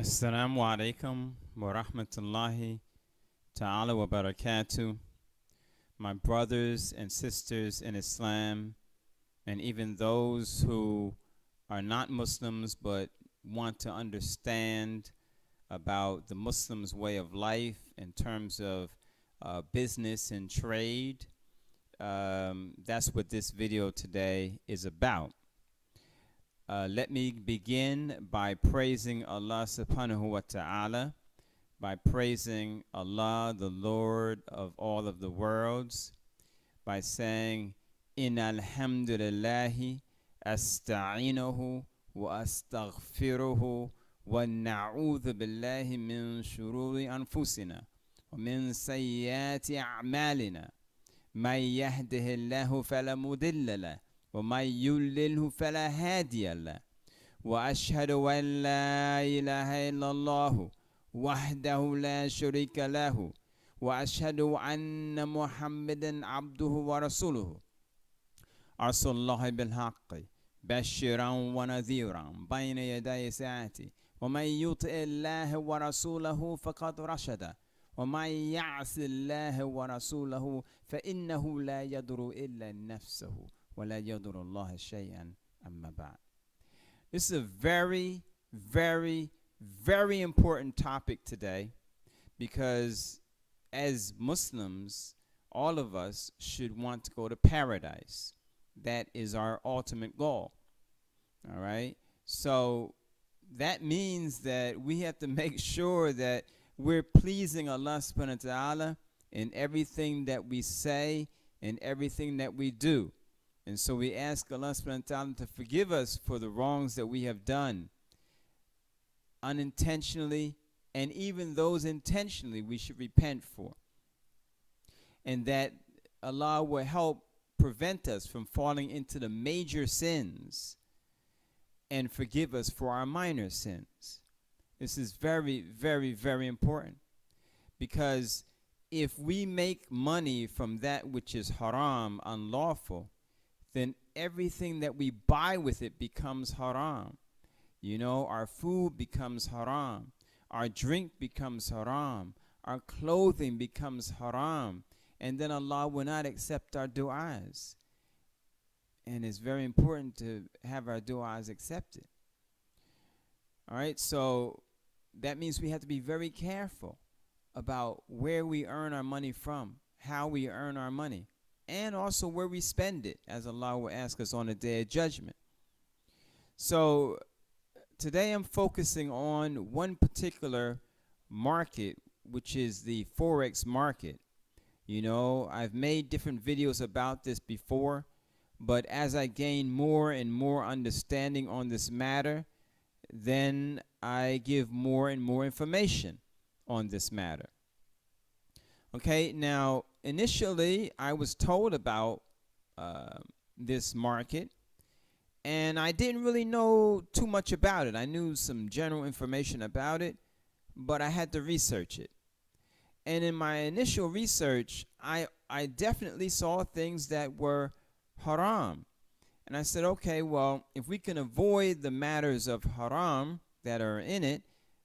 Assalamu alaikum wa rahmatullahi ta'ala wa barakatuh. My brothers and sisters in Islam, and even those who are not Muslims but want to understand about the Muslims' way of life in terms of business and trade. That's what this video today is about. Let me begin by praising Allah subhanahu wa ta'ala, by praising Allah, the Lord of all of the worlds, by saying, Inna alhamdulillahi asta'inuhu wa astaghfiruhu wa na'udhu billahi min shururi anfusina wa min sayyati a'malina. Man yahdihillahu fala mudilla lahu ومن يضلله فلا هادي له وأشهد أن لا إله إلا الله وحده لا شريك له وأشهد أن محمدا عبده ورسوله أرسل الله بالحق بشيرا ونذيرا بين يدي ساعته ومن يطع الله ورسوله فقد رشد ومن يعص الله ورسوله فإنه لا يضر إلا نفسه ولا يضر الله شيئا أما بعد. This is a very, very, very important topic today, because as Muslims, all of us should want to go to paradise. That is our ultimate goal. All right? So that means that we have to make sure that we're pleasing Allah subhanahu wa ta'ala in everything that we say and everything that we do. And so we ask Allah subhanahu wa ta'ala to forgive us for the wrongs that we have done unintentionally, and even those intentionally we should repent for. And that Allah will help prevent us from falling into the major sins and forgive us for our minor sins. This is very, very, very important, because if we make money from that which is haram, unlawful, then everything that we buy with it becomes haram. You know, our food becomes haram. Our drink becomes haram. Our clothing becomes haram. And then Allah will not accept our du'as. And it's very important to have our du'as accepted. All right, so that means we have to be very careful about where we earn our money from, how we earn our money, and also where we spend it, as Allah will ask us on the Day of Judgment. So today I'm focusing on one particular market, which is the Forex market. You know, I've made different videos about this before, but as I gain more and more understanding on this matter, then I give more and more information on this matter. Okay, now initially I was told about this market, and I didn't really know too much about it. I knew some general information about it, but I had to research it. And in my initial research, I definitely saw things that were haram. And I said, okay, well, if we can avoid the matters of haram that are in it,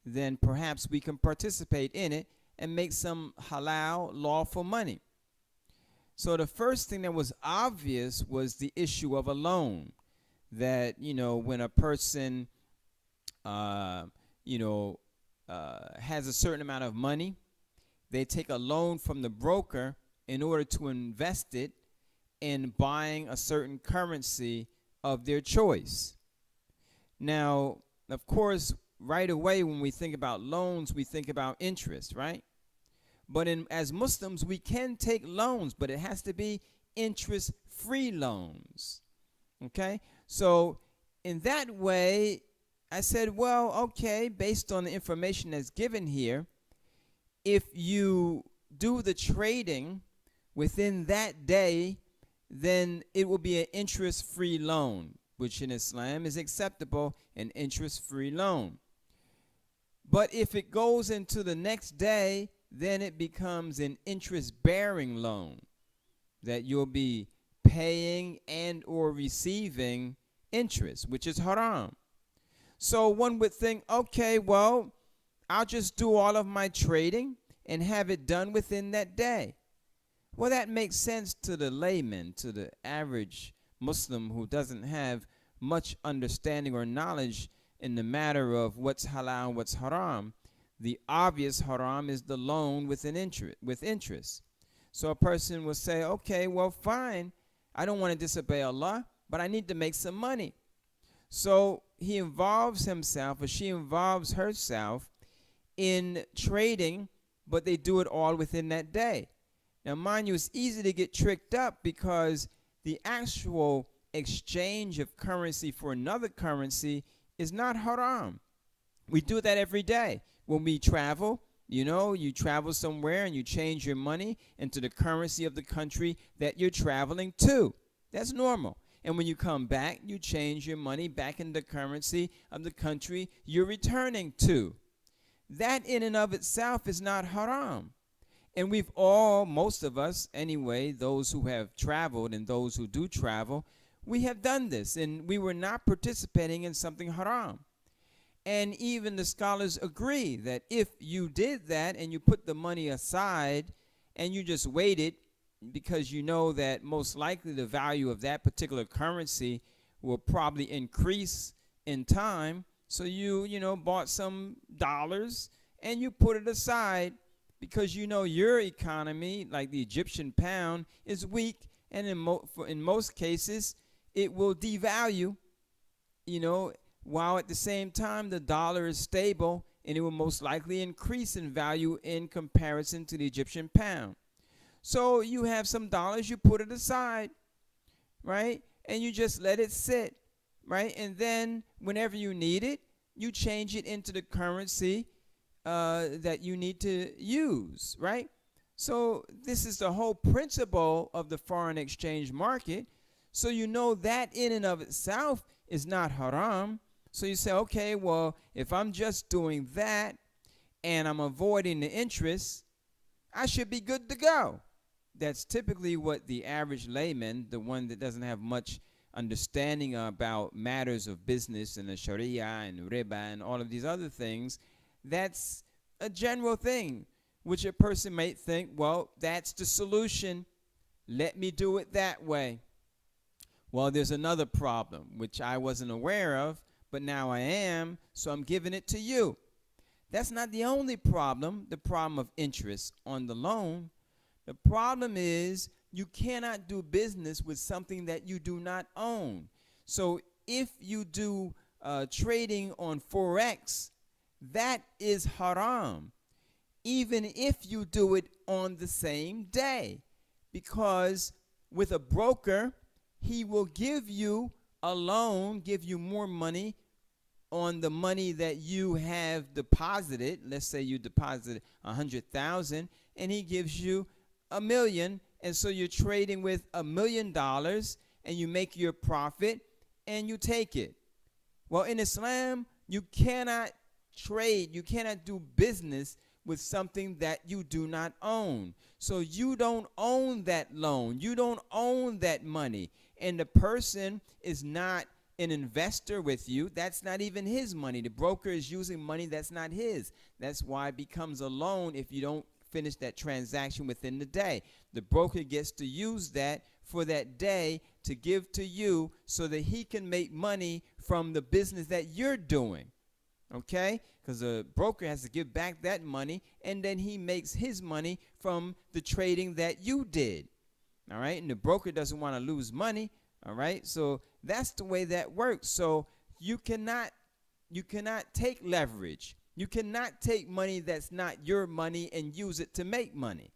then perhaps we can participate in it and make some halal, lawful money. So the first thing that was obvious was the issue of a loan. That, you know, when a person, has a certain amount of money, they take a loan from the broker in order to invest it in buying a certain currency of their choice. Now, of course, right away when we think about loans, we think about interest, right? But as Muslims, we can take loans, but it has to be interest-free loans. Okay? So in that way, I said, well, okay, based on the information that's given here, if you do the trading within that day, then it will be an interest-free loan, which in Islam is acceptable, an interest-free loan. But if it goes into the next day, then it becomes an interest-bearing loan that you'll be paying and or receiving interest, which is haram. So one would think, okay, well, I'll just do all of my trading and have it done within that day. Well, that makes sense to the layman, to the average Muslim who doesn't have much understanding or knowledge in the matter of what's halal and what's haram. The obvious haram is the loan with interest. So a person will say, okay, well, fine. I don't want to disobey Allah, but I need to make some money. So he involves himself, or she involves herself in trading, but they do it all within that day. Now, mind you, it's easy to get tricked up because the actual exchange of currency for another currency is not haram. We do that every day. When we travel, you travel somewhere and you change your money into the currency of the country that you're traveling to. That's normal. And when you come back, you change your money back in the currency of the country you're returning to. That in and of itself is not haram. And we've all, most of us anyway, those who have traveled and those who do travel, we have done this, and we were not participating in something haram. And even the scholars agree that if you did that and you put the money aside and you just waited because you know that most likely the value of that particular currency will probably increase in time, so you bought some dollars and you put it aside because your economy, like the Egyptian pound, is weak, and in most cases it will devalue, while at the same time the dollar is stable and it will most likely increase in value in comparison to the Egyptian pound. So you have some dollars, you put it aside, right? And you just let it sit, right? And then whenever you need it, you change it into the currency that you need to use, right? So this is the whole principle of the foreign exchange market. So that in and of itself is not haram. So you say, okay, well, if I'm just doing that and I'm avoiding the interest, I should be good to go. That's typically what the average layman, the one that doesn't have much understanding about matters of business and the Sharia and riba and all of these other things, that's a general thing, which a person might think, well, that's the solution. Let me do it that way. Well, there's another problem, which I wasn't aware of, but now I am, so I'm giving it to you. That's not the only problem, the problem of interest on the loan. The problem is you cannot do business with something that you do not own. So if you do trading on Forex, that is haram, even if you do it on the same day. Because with a broker, he will give you a loan, give you more money on the money that you have deposited. Let's say you deposited 100,000 and he gives you $1 million, and so you're trading with $1 million and you make your profit and you take it. Well, in Islam, you cannot trade, you cannot do business with something that you do not own. So you don't own that loan, you don't own that money, and the person is not an investor with you. That's not even his money. The broker is using money that's not his. That's why it becomes a loan if you don't finish that transaction within the day. The broker gets to use that for that day to give to you so that he can make money from the business that you're doing. Okay? Because the broker has to give back that money, and then he makes his money from the trading that you did. All right? And the broker doesn't want to lose money. All right? So that's the way that works. So you cannot take leverage. You cannot take money that's not your money and use it to make money.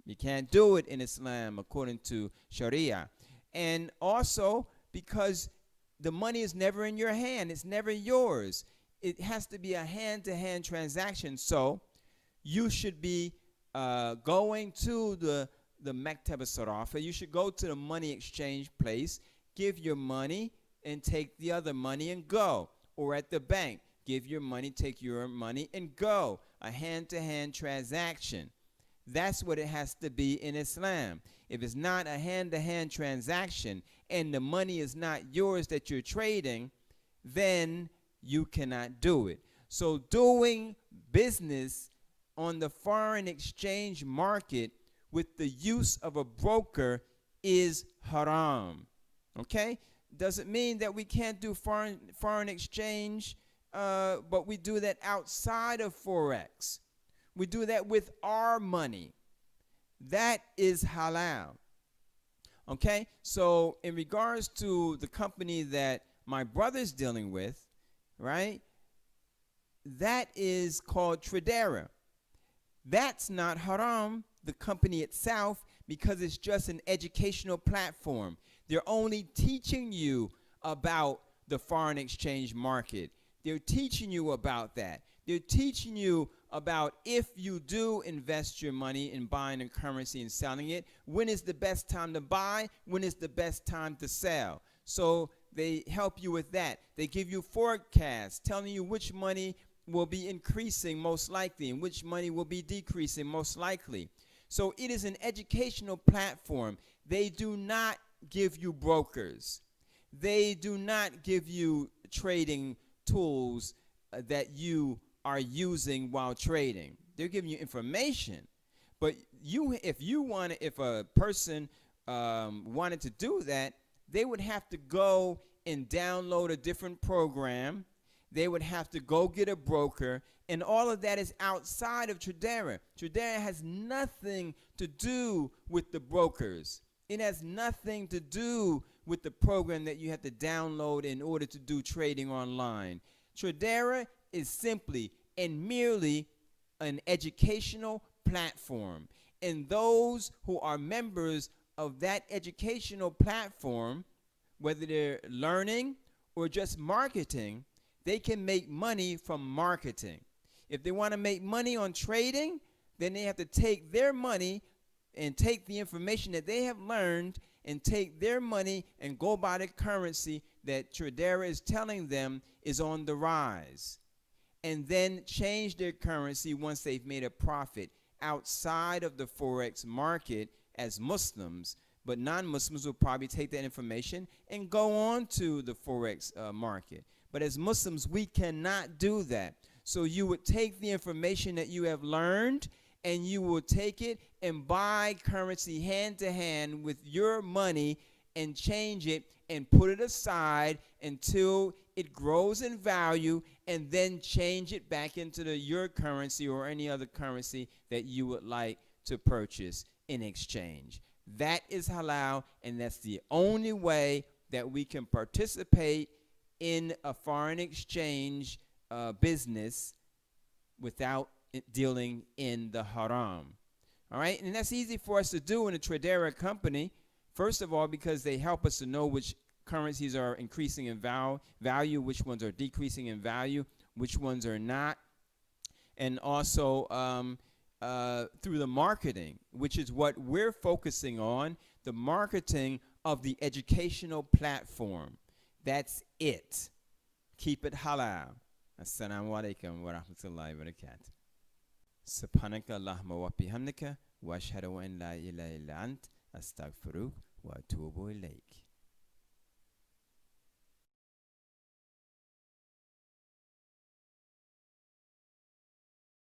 You can't do it in Islam according to Sharia. And also because the money is never in your hand. It's never yours. It has to be a hand-to-hand transaction. So you should be going to the Maktab al-Sarafa. You should go to the money exchange place, give your money, and take the other money and go. Or at the bank, give your money, take your money, and go. A hand-to-hand transaction. That's what it has to be in Islam. If it's not a hand-to-hand transaction and the money is not yours that you're trading, then you cannot do it. So doing business on the foreign exchange market with the use of a broker is haram. Okay? Doesn't mean that we can't do foreign exchange, but we do that outside of Forex. We do that with our money. That is halal. Okay? So in regards to the company that my brother's dealing with, right? That is called Tradera. That's not haram, the company itself, because it's just an educational platform. They're only teaching you about the foreign exchange market. They're teaching you about that. They're teaching you about if you do invest your money in buying a currency and selling it, when is the best time to buy, when is the best time to sell. So they help you with that. They give you forecasts telling you which money will be increasing most likely and which money will be decreasing most likely. So it is an educational platform. They do not give you brokers. They do not give you trading tools that you are using while trading. They're giving you information. But if a person wanted to do that, they would have to go and download a different program. They would have to go get a broker, and all of that is outside of Tradera. Tradera has nothing to do with the brokers. It has nothing to do with the program that you have to download in order to do trading online. Tradera is simply and merely an educational platform. And those who are members of that educational platform, whether they're learning or just marketing, they can make money from marketing. If they want to make money on trading, then they have to take their money and take the information that they have learned and take their money and go buy the currency that Tradera is telling them is on the rise, and then change their currency once they've made a profit outside of the Forex market as Muslims. But non-Muslims will probably take that information and go on to the Forex market. But as Muslims, we cannot do that. So you would take the information that you have learned and you will take it and buy currency hand to hand with your money and change it and put it aside until it grows in value, and then change it back into your currency or any other currency that you would like to purchase in exchange. That is halal, and that's the only way that we can participate in a foreign exchange business without dealing in the haram. All right, and that's easy for us to do in a Tradera company. First of all, because they help us to know which currencies are increasing in value, which ones are decreasing in value, which ones are not. And also through the marketing, which is what we're focusing on, the marketing of the educational platform. That's it. Keep it halal. Assalamu alaikum wa rahmatullahi wa barakatuh. Subhanaka Allahumma wa bihamdika wa ashhadu an la ilaha illa ant astaghfiruka wa atubu ilayk.